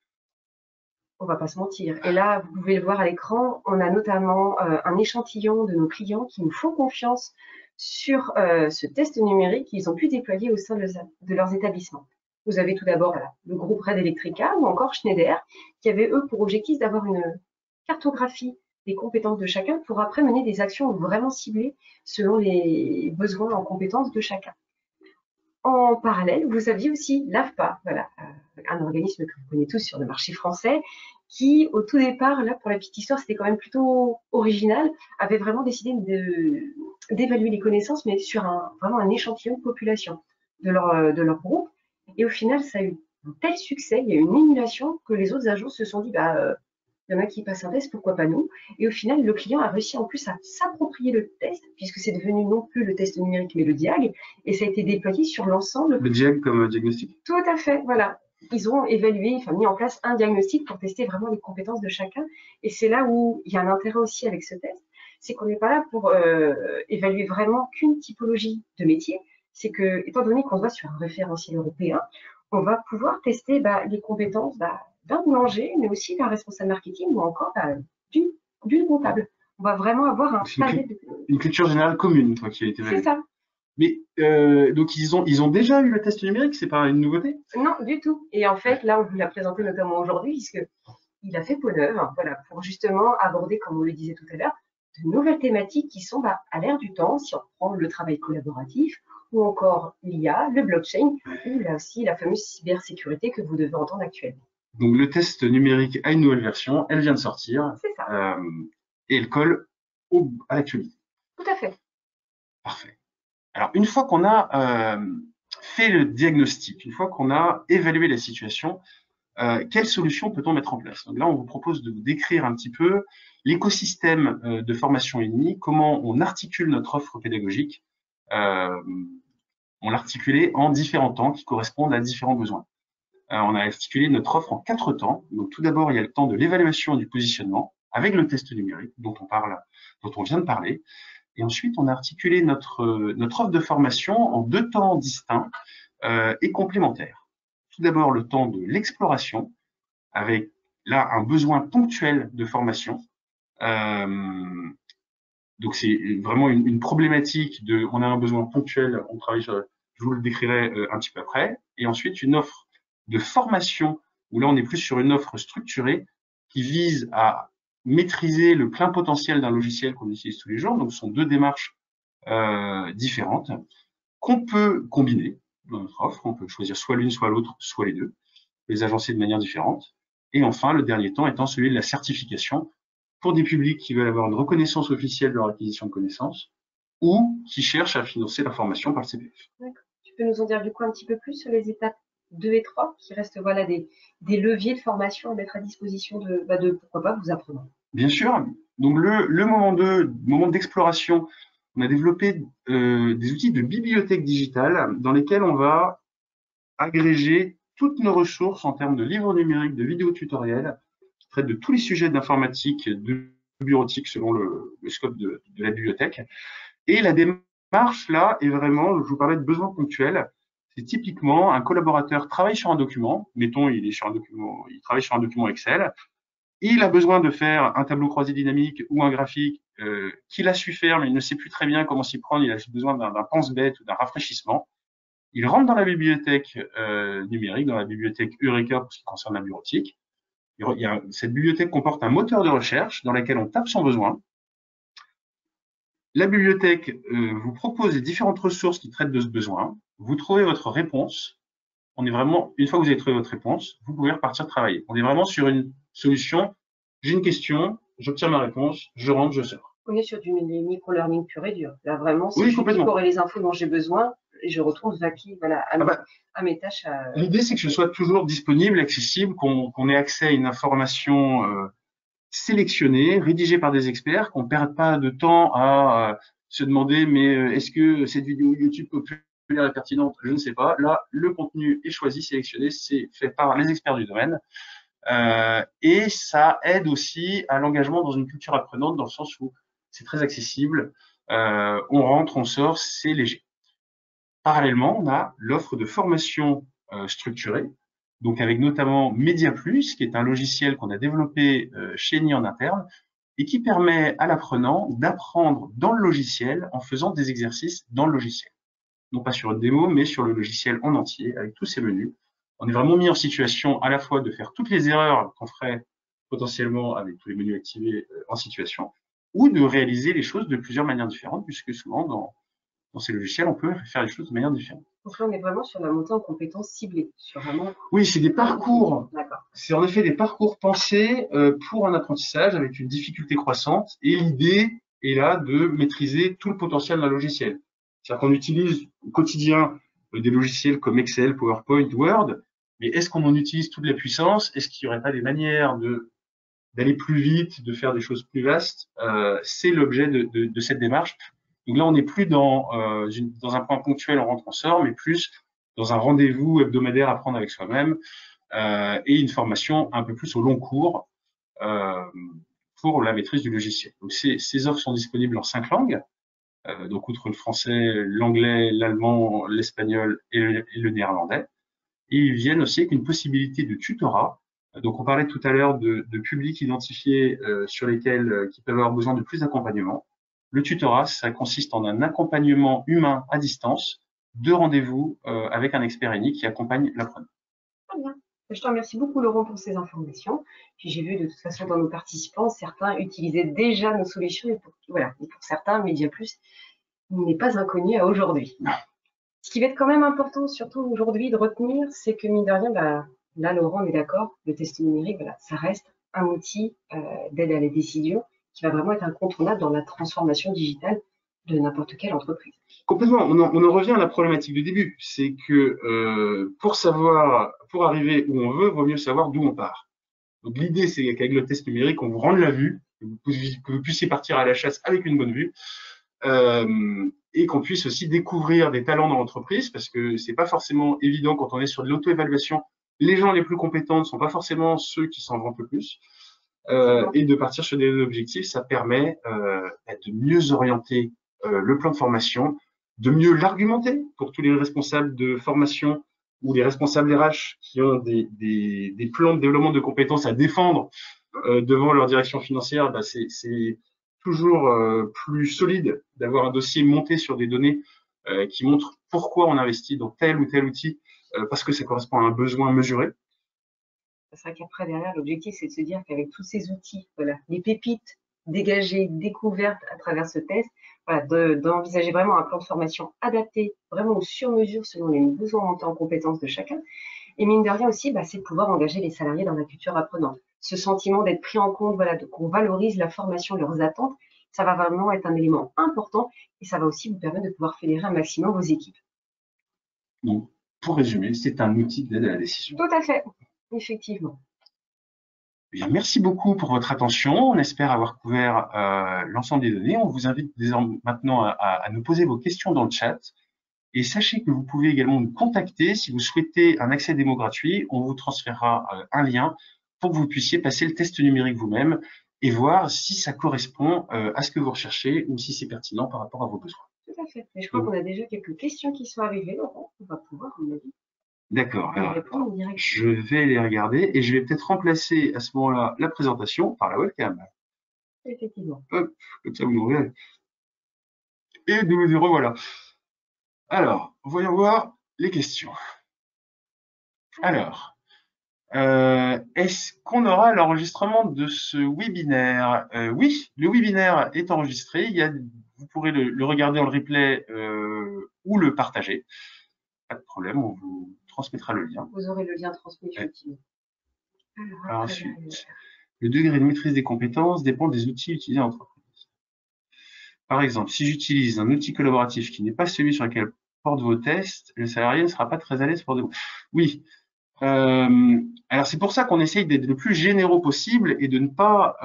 On va pas se mentir. Et là, vous pouvez le voir à l'écran, on a notamment un échantillon de nos clients qui nous font confiance sur ce test numérique qu'ils ont pu déployer au sein de leurs établissements. Vous avez tout d'abord voilà, le groupe Red Electrica ou encore Schneider, qui avaient eux pour objectif d'avoir une cartographie des compétences de chacun pour après mener des actions vraiment ciblées selon les besoins en compétences de chacun. En parallèle, vous aviez aussi l'AFPA, voilà, un organisme que vous connaissez tous sur le marché français, qui, au tout départ, là, pour la petite histoire, c'était quand même plutôt original, avait vraiment décidé d'évaluer les connaissances, mais sur vraiment un échantillon de population de leur groupe. Et au final, ça a eu un tel succès, il y a eu une émulation que les autres agences se sont dit, il y en a qui passent un test, pourquoi pas nous? Et au final, le client a réussi en plus à s'approprier le test, puisque c'est devenu non plus le test numérique, mais le DIAG, et ça a été déployé sur l'ensemble. Le diag comme diagnostic. Tout à fait, voilà. Ils ont évalué, enfin mis en place un diagnostic pour tester vraiment les compétences de chacun. Et c'est là où il y a un intérêt aussi avec ce test, c'est qu'on n'est pas là pour évaluer vraiment qu'une typologie de métier. C'est que, étant donné qu'on se voit sur un référentiel européen, on va pouvoir tester les compétences d'un boulanger, mais aussi d'un responsable marketing ou encore d'une comptable. On va vraiment avoir un C'est palette de... une culture générale commune, toi, qui a été C'est évaluée. ça. Mais donc ils ont déjà eu le test numérique, c'est pas une nouveauté? Non, du tout. Et en fait, là, on vous l'a présenté notamment aujourd'hui, puisque il a fait peau neuve, voilà, pour justement aborder, comme on le disait tout à l'heure, de nouvelles thématiques qui sont à l'ère du temps, si on prend le travail collaboratif, ou encore l'IA, le blockchain, ou là aussi la fameuse cybersécurité que vous devez entendre actuellement. Donc le test numérique a une nouvelle version, elle vient de sortir, C'est ça, euh, et elle colle à l'actualité. tout à fait. Parfait. Alors une fois qu'on a fait le diagnostic, une fois qu'on a évalué la situation, quelles solutions peut-on mettre en place? Donc là, on vous propose de vous décrire un petit peu l'écosystème de formation ENI, comment on articule notre offre pédagogique. Euh, on l'a articulé en différents temps qui correspondent à différents besoins. On a articulé notre offre en 4 temps. Donc tout d'abord, il y a le temps de l'évaluation et du positionnement avec le test numérique dont on vient de parler. Et ensuite, on a articulé notre offre de formation en 2 temps distincts et complémentaires. Tout d'abord, le temps de l'exploration avec là un besoin ponctuel de formation. Euh, donc c'est vraiment une problématique de, on a un besoin ponctuel, on travaille sur, je vous le décrirai un petit peu après, et ensuite une offre de formation où là on est plus sur une offre structurée qui vise à maîtriser le plein potentiel d'un logiciel qu'on utilise tous les jours. Donc ce sont deux démarches différentes qu'on peut combiner dans notre offre. On peut choisir soit l'une, soit l'autre, soit les deux, les agencer de manière différente. Et enfin, le dernier temps étant celui de la certification pour des publics qui veulent avoir une reconnaissance officielle de leur acquisition de connaissances ou qui cherchent à financer la formation par le CPF. Tu peux nous en dire du coup un petit peu plus sur les étapes 2 et 3, qui restent voilà, des leviers de formation à mettre à disposition de pourquoi pas, vous apprenants. Bien sûr. Donc le moment 2, moment d'exploration, on a développé des outils de bibliothèque digitale dans lesquels on va agréger toutes nos ressources en termes de livres numériques, de vidéos tutoriels, qui traitent de tous les sujets d'informatique, de bureautique selon le scope de la bibliothèque. Et la démarche là est vraiment, je vous parlais de besoins ponctuels. C'est typiquement un collaborateur travaille sur un document, mettons il est sur un document, il travaille sur un document Excel, il a besoin de faire un tableau croisé dynamique ou un graphique qu'il a su faire, mais il ne sait plus très bien comment s'y prendre, il a besoin d'un pense-bête ou d'un rafraîchissement. Il rentre dans la bibliothèque numérique, dans la bibliothèque Eureka pour ce qui concerne la bureautique. Cette bibliothèque comporte un moteur de recherche dans lequel on tape son besoin. La bibliothèque vous propose les différentes ressources qui traitent de ce besoin. Vous trouvez votre réponse. On est vraiment, une fois que vous avez trouvé votre réponse, vous pouvez repartir travailler. On est vraiment sur une solution. J'ai une question, j'obtiens ma réponse, je rentre, je sors. On est sur du micro-learning pur et dur. Là, vraiment, si Oui, je complètement. clique aurait les infos dont j'ai besoin, et je retrouve vaquer voilà, à mes tâches. L'idée, c'est que je sois toujours disponible, accessible, qu'on ait accès à une information sélectionnée, rédigée par des experts, qu'on ne perde pas de temps à se demander mais est-ce que cette vidéo YouTube populaire est pertinente? Je ne sais pas. Là, le contenu est choisi, sélectionné, c'est fait par les experts du domaine. Et ça aide aussi à l'engagement dans une culture apprenante, dans le sens où c'est très accessible, on rentre, on sort, c'est léger. Parallèlement, on a l'offre de formation structurée, donc avec notamment MediaPlus, qui est un logiciel qu'on a développé chez NI en interne, et qui permet à l'apprenant d'apprendre dans le logiciel en faisant des exercices dans le logiciel. Non pas sur une démo, mais sur le logiciel en entier, avec tous ses menus. On est vraiment mis en situation à la fois de faire toutes les erreurs qu'on ferait potentiellement avec tous les menus activés en situation, ou de réaliser les choses de plusieurs manières différentes, puisque souvent dans ces logiciels, on peut faire les choses de manière différente. Donc là, on est vraiment sur la montée en compétences ciblées. Sur vraiment... Oui, c'est des parcours. C'est en effet des parcours pensés pour un apprentissage avec une difficulté croissante. Et l'idée est là de maîtriser tout le potentiel d'un logiciel. C'est-à-dire qu'on utilise au quotidien des logiciels comme Excel, PowerPoint, Word, mais est-ce qu'on en utilise toute la puissance? Est-ce qu'il n'y aurait pas des manières d'aller plus vite, de faire des choses plus vastes? C'est l'objet de cette démarche. Donc là, on n'est plus dans un point ponctuel, on rentre, on sort, mais plus dans un rendez-vous hebdomadaire à prendre avec soi-même et une formation un peu plus au long cours pour la maîtrise du logiciel. Donc ces offres sont disponibles en 5 langues, donc outre le français, l'anglais, l'allemand, l'espagnol et le néerlandais. Et ils viennent aussi avec une possibilité de tutorat. Donc on parlait tout à l'heure de publics identifiés sur lesquels qui peuvent avoir besoin de plus d'accompagnement. Le tutorat, ça consiste en un accompagnement humain à distance, de rendez-vous avec un expert unique qui accompagne l'apprenant. Très bien. Je te remercie beaucoup, Laurent, pour ces informations. Puis j'ai vu de toute façon dans nos participants, certains utilisaient déjà nos solutions et pour certains, MediaPlus n'est pas inconnu à aujourd'hui. Ce qui va être quand même important, surtout aujourd'hui, de retenir, c'est que mine de rien, là, Laurent, on est d'accord, le test numérique, ça reste un outil d'aide à la décision qui va vraiment être incontournable dans la transformation digitale de n'importe quelle entreprise. Complètement. On en revient à la problématique du début. C'est que pour arriver où on veut, vaut mieux savoir d'où on part. Donc l'idée, c'est qu'avec le test numérique, on vous rende la vue, que vous puissiez partir à la chasse avec une bonne vue, et qu'on puisse aussi découvrir des talents dans l'entreprise, parce que c'est pas forcément évident quand on est sur de l'auto-évaluation. Les gens les plus compétents ne sont pas forcément ceux qui s'en vantent le plus. Et de partir sur des objectifs, ça permet de mieux orienter le plan de formation, de mieux l'argumenter pour tous les responsables de formation ou les responsables RH qui ont des plans de développement de compétences à défendre devant leur direction financière. C'est toujours plus solide d'avoir un dossier monté sur des données qui montrent pourquoi on investit dans tel ou tel outil, parce que ça correspond à un besoin mesuré. C'est vrai qu'après, derrière, l'objectif, c'est de se dire qu'avec tous ces outils, les pépites dégagées, découvertes à travers ce test, d'envisager vraiment un plan de formation adapté, vraiment au sur-mesure selon les besoins montés en compétences de chacun. Et mine de rien aussi, c'est de pouvoir engager les salariés dans la culture apprenante. Ce sentiment d'être pris en compte, qu'on valorise la formation, leurs attentes, ça va vraiment être un élément important et ça va aussi vous permettre de pouvoir fédérer un maximum vos équipes. Donc, pour résumer, c'est un outil d'aide à la décision. Tout à fait, effectivement. Bien, merci beaucoup pour votre attention. On espère avoir couvert l'ensemble des données. On vous invite désormais maintenant à nous poser vos questions dans le chat. Et sachez que vous pouvez également nous contacter si vous souhaitez un accès démo gratuit. On vous transférera un lien pour que vous puissiez passer le test numérique vous-même et voir si ça correspond à ce que vous recherchez ou si c'est pertinent par rapport à vos besoins. Tout à fait. Mais je crois qu'on a déjà quelques questions qui sont arrivées, Laurent. On va pouvoir, à mon avis, d'accord. Alors, je vais les regarder et je vais peut-être remplacer à ce moment-là la présentation par la webcam. Effectivement. Hop, comme ça vous nous verrez. Et nous revoilà. Alors, voyons voir les questions. Alors, Est-ce qu'on aura l'enregistrement de ce webinaire? Oui, le webinaire est enregistré. Vous pourrez le regarder en replay ou le partager. Pas de problème, on vous transmettra le lien. Vous aurez le lien transmis, Ouais. effectivement. Alors ensuite, le degré de maîtrise des compétences dépend des outils utilisés en entreprise. Par exemple, si j'utilise un outil collaboratif qui n'est pas celui sur lequel portent vos tests, le salarié ne sera pas très à l'aise pour de vous. Oui. Alors c'est pour ça qu'on essaye d'être le plus généraux possible et de ne pas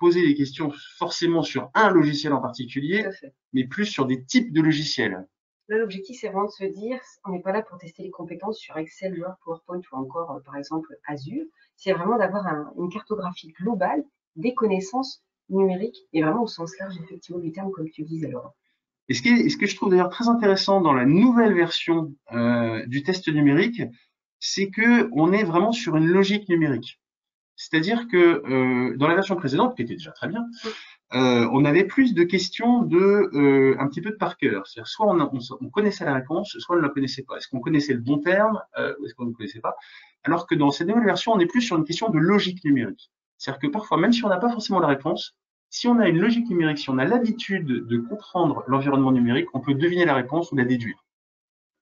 poser les questions forcément sur un logiciel en particulier, mais plus sur des types de logiciels. Là, l'objectif, c'est vraiment de se dire, on n'est pas là pour tester les compétences sur Excel, Word, PowerPoint ou encore, par exemple, Azure. C'est vraiment d'avoir une cartographie globale des connaissances numériques et vraiment au sens large, effectivement, du terme, comme tu disais, Laurent. Et ce que je trouve d'ailleurs très intéressant dans la nouvelle version du test numérique, c'est que on est vraiment sur une logique numérique. C'est-à-dire que dans la version précédente, qui était déjà très bien, on avait plus de questions un petit peu de par cœur. C'est-à-dire soit on connaissait la réponse, soit on ne la connaissait pas. Est-ce qu'on connaissait le bon terme ou est-ce qu'on ne connaissait pas? Alors que dans cette nouvelle version, on est plus sur une question de logique numérique. C'est-à-dire que parfois, même si on n'a pas forcément la réponse, si on a une logique numérique, si on a l'habitude de comprendre l'environnement numérique, on peut deviner la réponse ou la déduire.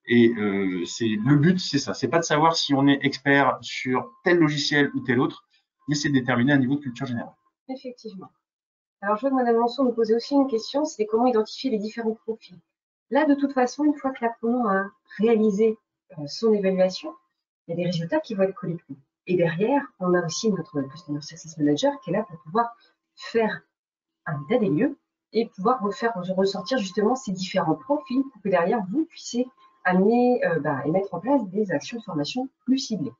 Et le but, c'est ça. C'est pas de savoir si on est expert sur tel logiciel ou tel autre, mais c'est de déterminer un niveau de culture générale. Effectivement. Alors, je vois que Mme Mansour nous posait aussi une question, c'est comment identifier les différents profils. Là, de toute façon, une fois que l'apprenant a réalisé son évaluation, il y a des résultats qui vont être collectés. Et derrière, on a aussi notre Customer Success Manager qui est là pour pouvoir faire un état des lieux et pouvoir ressortir justement ces différents profils pour que derrière, vous puissiez amener et mettre en place des actions de formation plus ciblées.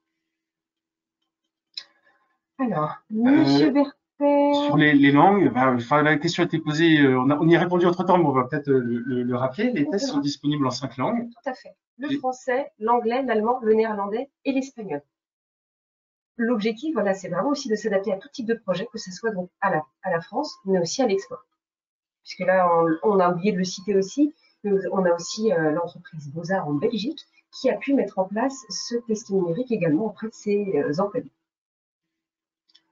Alors, Monsieur Berthet. Sur les langues, la question a été posée, on y a répondu entre-temps, mais on va peut-être le rappeler. Les tests sont disponibles en 5 langues. Tout à fait. Le français, l'anglais, l'allemand, le néerlandais et l'espagnol. L'objectif, voilà, c'est vraiment aussi de s'adapter à tout type de projet, que ce soit donc à la France, mais aussi à l'export. Puisque là, on a oublié de le citer aussi, on a aussi l'entreprise Beaux-Arts en Belgique qui a pu mettre en place ce test numérique également auprès de ses employés.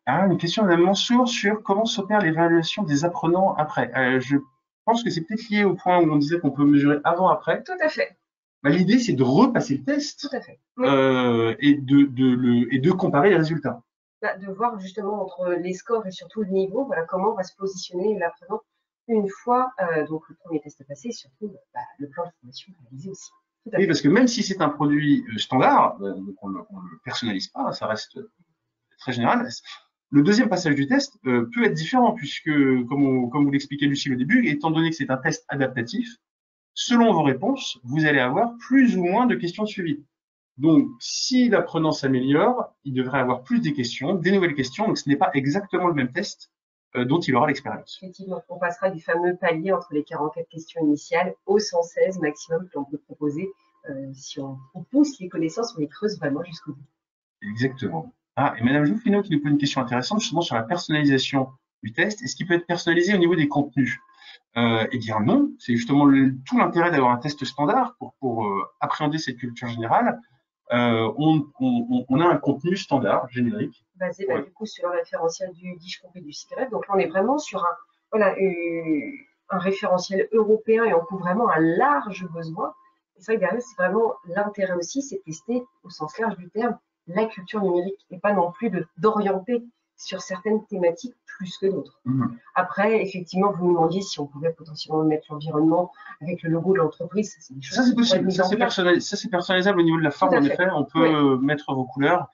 Ah, une question d'un Mansour sur comment s'opère l'évaluation des apprenants après. Je pense que c'est peut-être lié au point où on disait qu'on peut mesurer avant-après. Tout à fait. L'idée, c'est de repasser le test. Tout à fait. Oui. Et de comparer les résultats. De voir justement entre les scores et surtout le niveau, voilà, comment va se positionner l'apprenant une fois donc le premier test passé, et surtout le plan de formation réalisé aussi. Oui, parce que même si c'est un produit standard, donc on ne le personnalise pas, ça reste très général. Le deuxième passage du test peut être différent puisque, comme vous l'expliquait Lucille au début, étant donné que c'est un test adaptatif, selon vos réponses, vous allez avoir plus ou moins de questions de suivi. Donc, si l'apprenant s'améliore, il devrait avoir plus de questions, des nouvelles questions. Donc, ce n'est pas exactement le même test dont il aura l'expérience. Effectivement, on passera du fameux palier entre les 44 questions initiales aux 116 maximum que l'on peut proposer si on pousse les connaissances, on les creuse vraiment jusqu'au bout. Exactement. Ah, et Madame Jouffino qui nous pose une question intéressante justement sur la personnalisation du test. Est-ce qu'il peut être personnalisé au niveau des contenus? Eh bien non, c'est justement tout l'intérêt d'avoir un test standard pour appréhender cette culture générale. On a un contenu standard, générique. Basé du coup sur le référentiel du DICHE complet du site web. Donc on est vraiment sur un référentiel européen et on couvre vraiment un large besoin. Et c'est vrai que derrière, c'est vraiment l'intérêt aussi, c'est de tester au sens large du terme la culture numérique et pas non plus d'orienter sur certaines thématiques plus que d'autres. Après, effectivement, vous nous demandiez si on pouvait potentiellement mettre l'environnement avec le logo de l'entreprise. Ça, c'est possible. Ça, c'est personnalisable au niveau de la forme, en effet. On peut mettre vos couleurs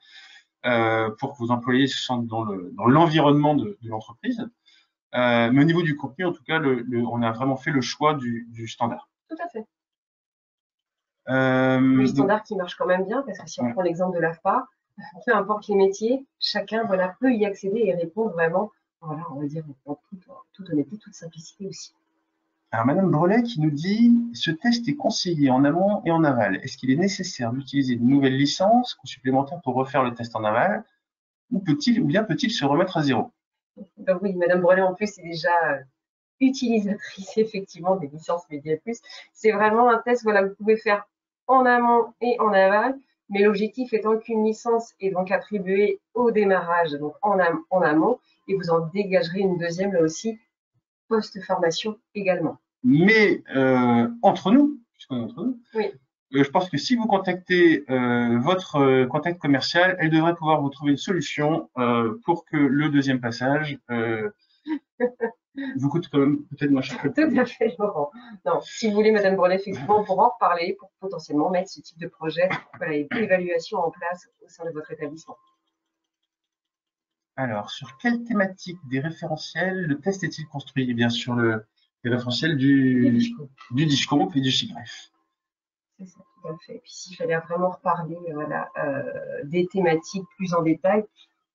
pour que vos employés se sentent dans l'environnement de l'entreprise. Mais au niveau du contenu, en tout cas, on a vraiment fait le choix du standard. Tout à fait. Le standard qui marche quand même bien, parce que si on prend l'exemple de l'AFPA, peu importe les métiers, chacun peut y accéder et répondre vraiment, on va dire en toute honnêteté, toute simplicité aussi. Alors, Madame Brelet qui nous dit « Ce test est conseillé en amont et en aval. Est-ce qu'il est nécessaire d'utiliser de nouvelles licences ou supplémentaires pour refaire le test en aval ou bien peut-il se remettre à zéro ?» Oui, Madame Brelet en plus est déjà utilisatrice effectivement des licences Média+. C'est vraiment un test, voilà, vous pouvez faire en amont et en aval. mais l'objectif étant qu'une licence est donc attribuée au démarrage, donc en amont, et vous en dégagerez une deuxième là aussi, post-formation également. Mais entre nous, puisqu'on est entre nous, oui. Je pense que si vous contactez votre contact commercial, elle devrait pouvoir vous trouver une solution pour que le deuxième passage vous coûte quand même peut-être moins cher que le Tout à fait, Laurent. Non, si vous voulez, Madame Brelet, effectivement, on pourra en reparler pour potentiellement mettre ce type de projet, voilà, et d'évaluation en place au sein de votre établissement. Alors, sur quelle thématique des référentiels le test est-il construit? Eh bien, sur les référentiels du DISCOMP et du SIGREF. C'est ça, tout à fait. Et puis s'il fallait vraiment reparler voilà, des thématiques plus en détail,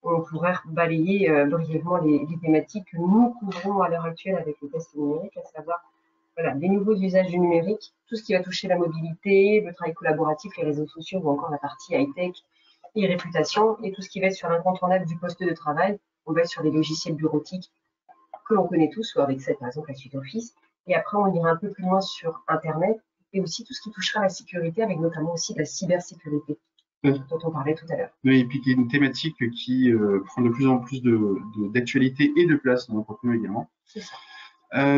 on pourrait balayer brièvement les thématiques que nous couvrons à l'heure actuelle avec le test numérique, à savoir voilà, les nouveaux usages du numérique, tout ce qui va toucher la mobilité, le travail collaboratif, les réseaux sociaux ou encore la partie high-tech et réputation, et tout ce qui va être sur l'incontournable du poste de travail. On va être sur les logiciels bureautiques que l'on connaît tous, ou avec cette, par exemple, la suite Office. Et après, on ira un peu plus loin sur Internet et aussi tout ce qui touchera à la sécurité, avec notamment aussi la cybersécurité, dont on parlait tout à l'heure. Oui, et puis qui est une thématique qui prend de plus en plus d'actualité et de place dans notre contenu également. C'est ça.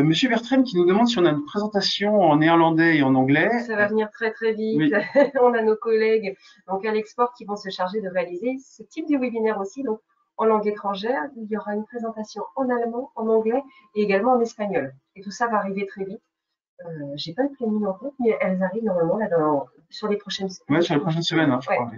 Monsieur Bertrand qui nous demande si on a une présentation en néerlandais et en anglais. Ça va venir très très vite. Oui. On a nos collègues donc à l'export qui vont se charger de réaliser ce type de webinaire aussi. Donc en langue étrangère, il y aura une présentation en allemand, en anglais et également en espagnol. Et tout ça va arriver très vite. J'ai pas le planning en tête, mais elles arrivent normalement là sur les prochaines semaines. Ouais, sur les prochaines semaines, hein, je crois.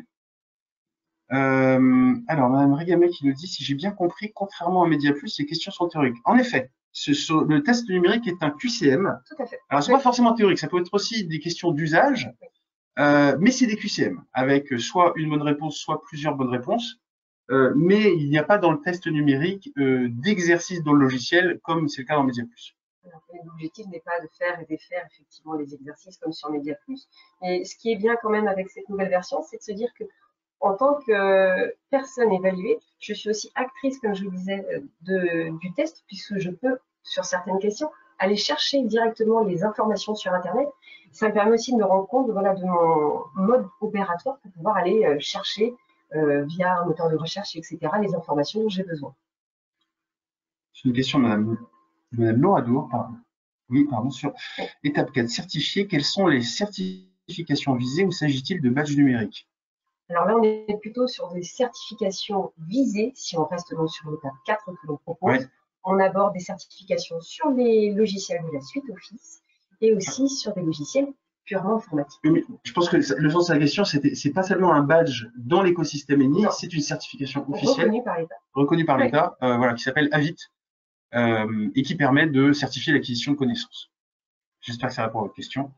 Alors, Madame Rigamet qui nous dit, si j'ai bien compris, contrairement à MediaPlus, les questions sont théoriques. En effet, le test numérique est un QCM. Tout à fait. Alors, c'est pas forcément théorique, ça peut être aussi des questions d'usage, mais c'est des QCM, avec soit une bonne réponse, soit plusieurs bonnes réponses. Mais il n'y a pas dans le test numérique d'exercice dans le logiciel, comme c'est le cas dans MediaPlus. L'objectif n'est pas de faire et défaire effectivement les exercices comme sur MediaPlus. Mais ce qui est bien quand même avec cette nouvelle version, c'est de se dire que en tant que personne évaluée, je suis aussi actrice, comme je vous disais, du test, puisque je peux, sur certaines questions, aller chercher directement les informations sur Internet. Ça me permet aussi de me rendre compte voilà, de mon mode opératoire pour pouvoir aller chercher via un moteur de recherche, etc., les informations dont j'ai besoin. C'est une question, Madame Loradour, pardon. Oui, pardon, sur étape 4, certifié, quelles sont les certifications visées ou s'agit-il de badges numériques? Alors là, on est plutôt sur des certifications visées, si on reste donc sur l'étape 4 que l'on propose. Ouais. On aborde des certifications sur les logiciels de la suite Office et aussi sur des logiciels purement informatiques. Mais je pense que le sens de la question, c'est pas seulement un badge dans l'écosystème ENI, c'est une certification officielle reconnue par l'État, voilà, qui s'appelle AVIT et qui permet de certifier l'acquisition de connaissances. J'espère que ça répond à votre question.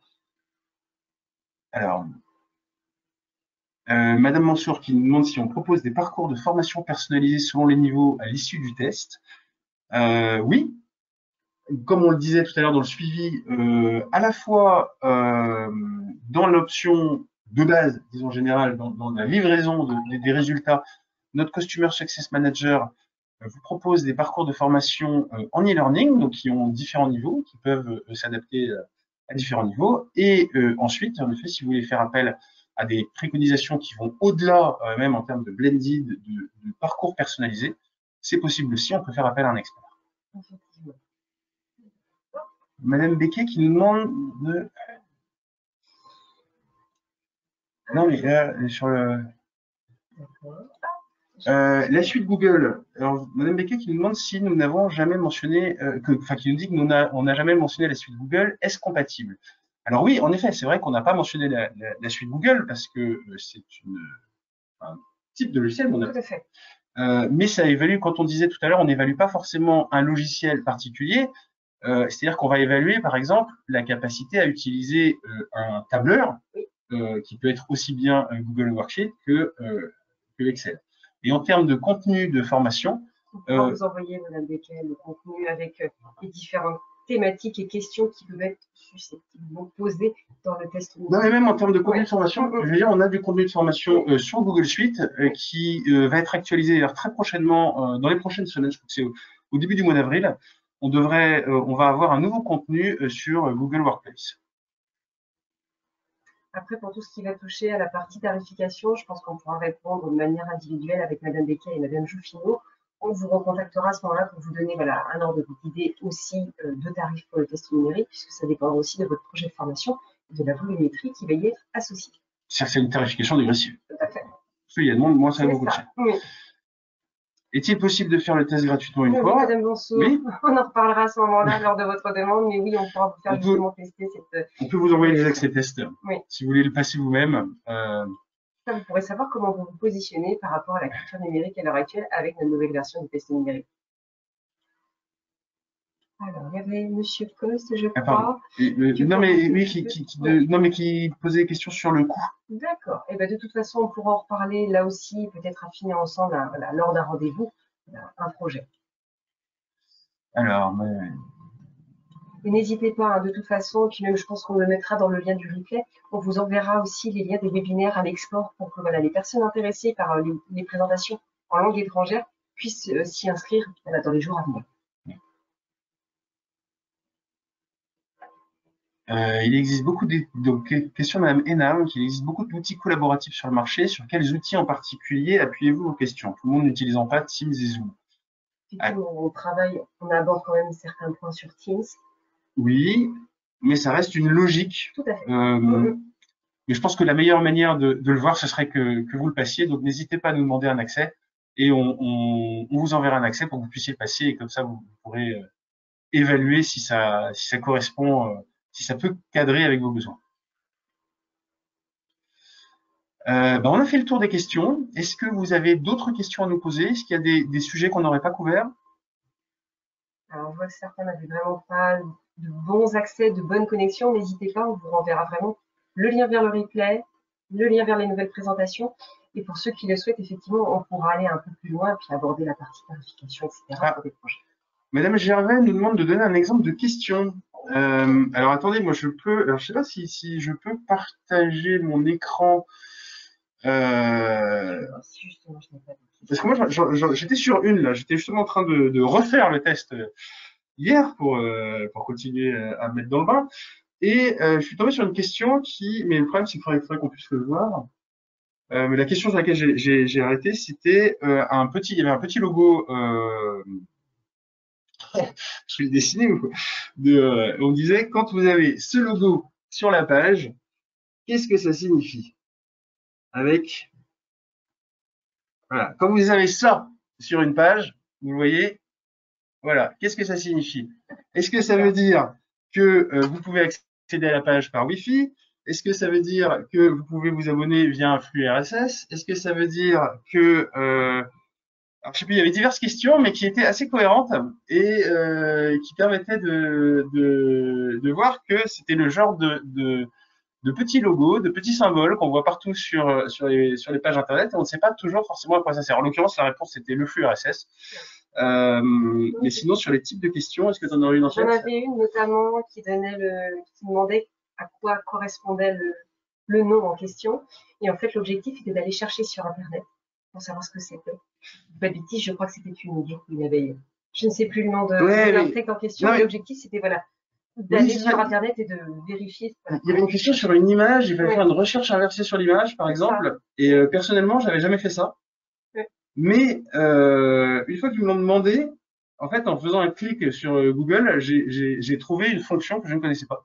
Alors, Madame Mansour qui nous demande si on propose des parcours de formation personnalisés selon les niveaux à l'issue du test. Oui, comme on le disait tout à l'heure dans le suivi, à la fois dans l'option de base, disons générale, dans la livraison des résultats, notre Customer Success Manager vous propose des parcours de formation en e-learning, donc qui ont différents niveaux, qui peuvent s'adapter à différents niveaux. Et ensuite, en effet, si vous voulez faire appel à des préconisations qui vont au-delà, même en termes de blended, de parcours personnalisé, c'est possible aussi, on peut faire appel à un expert. Madame Becquet qui nous demande de... Non, mais là, sur le... la suite Google. Alors, Madame Becquet qui nous demande si nous n'avons jamais mentionné, qui nous dit que on n'a jamais mentionné la suite Google. Est-ce compatible? Alors oui, en effet, c'est vrai qu'on n'a pas mentionné la suite Google parce que c'est un type de logiciel. Tout à fait. Mais ça évalue, quand on disait tout à l'heure, on n'évalue pas forcément un logiciel particulier. C'est-à-dire qu'on va évaluer, par exemple, la capacité à utiliser un tableur qui peut être aussi bien Google Worksheet que Excel. Et en termes de contenu de formation, vous envoyez, Madame Becquet, le contenu avec les différentes thématiques et questions qui peuvent être susceptibles poser dans le test. Non, mais même en termes de contenu de formation, je veux dire, on a du contenu de formation sur Google Suite qui va être actualisé très prochainement, dans les prochaines semaines, je crois que c'est au début du mois d'avril. On va avoir un nouveau contenu sur Google Workplace. Après, pour tout ce qui va toucher à la partie tarification, je pense qu'on pourra répondre de manière individuelle avec Madame Becquet et Madame Joufinot. On vous recontactera à ce moment-là pour vous donner voilà, un ordre d'idée aussi de tarifs pour le test numérique, puisque ça dépend aussi de votre projet de formation et de la volumétrie qui va y être associée. C'est une tarification dégressive. Tout à fait. Plus il y a de monde, moins ça C'est va vous coûter cher. Oui. Est-il possible de faire le test gratuitement une Oui, fois? Madame Bonceau, Oui. on en reparlera à ce moment-là lors de votre demande, mais oui, on pourra vous faire justement tester cette. On peut vous envoyer les accès tests. Oui. Si vous voulez le passer vous-même. Ça, vous pourrez savoir comment vous vous positionnez par rapport à la culture numérique à l'heure actuelle avec notre nouvelle version du test numérique. Alors, il y avait Monsieur Coste, je crois. Non, mais oui, non, mais qui posait des questions sur le coût. D'accord. Et ben de toute façon, on pourra en reparler là aussi, peut-être affiner ensemble voilà, lors d'un rendez-vous, un projet. Alors, et n'hésitez pas, hein, de toute façon, puis même je pense qu'on le mettra dans le lien du replay, on vous enverra aussi les liens des webinaires à l'export pour que voilà, les personnes intéressées par les présentations en langue étrangère puissent s'y inscrire voilà, dans les jours à venir. Il existe beaucoup de donc, question de Madame Enam, qu'il existe beaucoup d'outils collaboratifs sur le marché. Sur quels outils en particulier appuyez-vous vos questions? Tout le monde n'utilisant pas Teams et Zoom. Effectivement, on aborde quand même certains points sur Teams. Oui, mais ça reste une logique. Tout à fait. Mais je pense que la meilleure manière de le voir, ce serait que vous le passiez. Donc, n'hésitez pas à nous demander un accès et on vous enverra un accès pour que vous puissiez le passer et comme ça, vous pourrez évaluer si ça correspond, si ça peut cadrer avec vos besoins. On a fait le tour des questions. Est-ce que vous avez d'autres questions à nous poser? Est-ce qu'il y a des sujets qu'on n'aurait pas couverts? Alors, je vois que certains n'avaient vraiment pas de bons accès, de bonnes connexions. N'hésitez pas, on vous renverra vraiment le lien vers le replay, le lien vers les nouvelles présentations. Et pour ceux qui le souhaitent, effectivement, on pourra aller un peu plus loin puis aborder la partie tarification, etc. pour des projets. Madame Gervais nous demande de donner un exemple de question. Alors attendez, moi je peux, alors je sais pas si je peux partager mon écran. Parce que moi j'étais sur une là, j'étais justement en train de refaire le test hier pour continuer à me mettre dans le bain. Et je suis tombé sur une question mais le problème c'est qu'il faudrait qu'on puisse le voir. Mais la question sur laquelle j'ai arrêté, c'était il y avait un petit logo. Je vais le dessiner ou quoi on disait quand vous avez ce logo sur la page, qu'est-ce que ça signifie? Avec voilà, quand vous avez ça sur une page, vous le voyez, voilà, qu'est-ce que ça signifie? Est-ce que ça veut dire que vous pouvez accéder à la page par Wi-Fi? Est-ce que ça veut dire que vous pouvez vous abonner via un flux RSS? Est-ce que ça veut dire que alors, je sais plus, il y avait diverses questions, mais qui étaient assez cohérentes et qui permettaient de voir que c'était le genre de petits logos, de petits symboles qu'on voit partout sur les pages internet et on ne sait pas toujours forcément à quoi ça sert. En l'occurrence, la réponse c'était le flux RSS. Mais sinon, sur les types de questions, est-ce que tu en aurais une en tête? J'en avais une notamment qui demandait à quoi correspondait le nom en question. Et en fait, l'objectif était d'aller chercher sur Internet pour savoir ce que c'était. Pas de bêtises, je crois que c'était une du coup, il y avait, je ne sais plus le nom de l'article en question, mais l'objectif c'était voilà, d'aller sur Internet et de vérifier. Voilà. Il y avait une question sur une image, il fallait faire une recherche inversée sur l'image, par exemple, et personnellement, j'avais jamais fait ça. Mais une fois qu'ils me l'ont demandé, en fait, en faisant un clic sur Google, j'ai trouvé une fonction que je ne connaissais pas.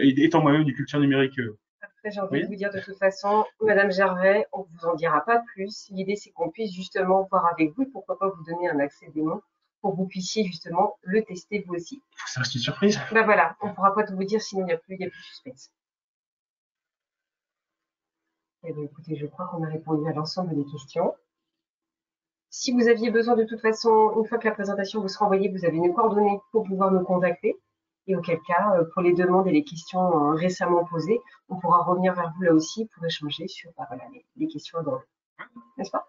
Étant moi-même du culture numérique. Après, j'ai envie de vous dire de toute façon, Madame Gervais, on ne vous en dira pas plus. L'idée, c'est qu'on puisse justement voir avec vous et pourquoi pas vous donner un accès démon pour que vous puissiez justement le tester vous aussi. Il faut que ça reste une surprise. Ben voilà, on ne pourra pas tout vous dire, sinon il n'y a plus de suspense. Eh bien, écoutez, je crois qu'on a répondu à l'ensemble des questions. Si vous aviez besoin de toute façon, une fois que la présentation vous sera envoyée, vous avez nos coordonnées pour pouvoir me contacter. Et auquel cas, pour les demandes et les questions récemment posées, on pourra revenir vers vous là aussi pour échanger sur voilà, les questions dans n'est-ce pas?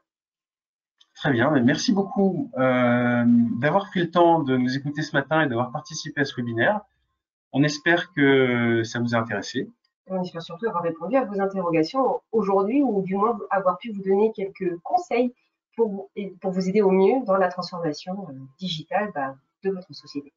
Très bien, merci beaucoup d'avoir pris le temps de nous écouter ce matin et d'avoir participé à ce webinaire. On espère que ça vous a intéressé. On espère surtout avoir répondu à vos interrogations aujourd'hui ou du moins avoir pu vous donner quelques conseils pour vous aider au mieux dans la transformation digitale de votre société.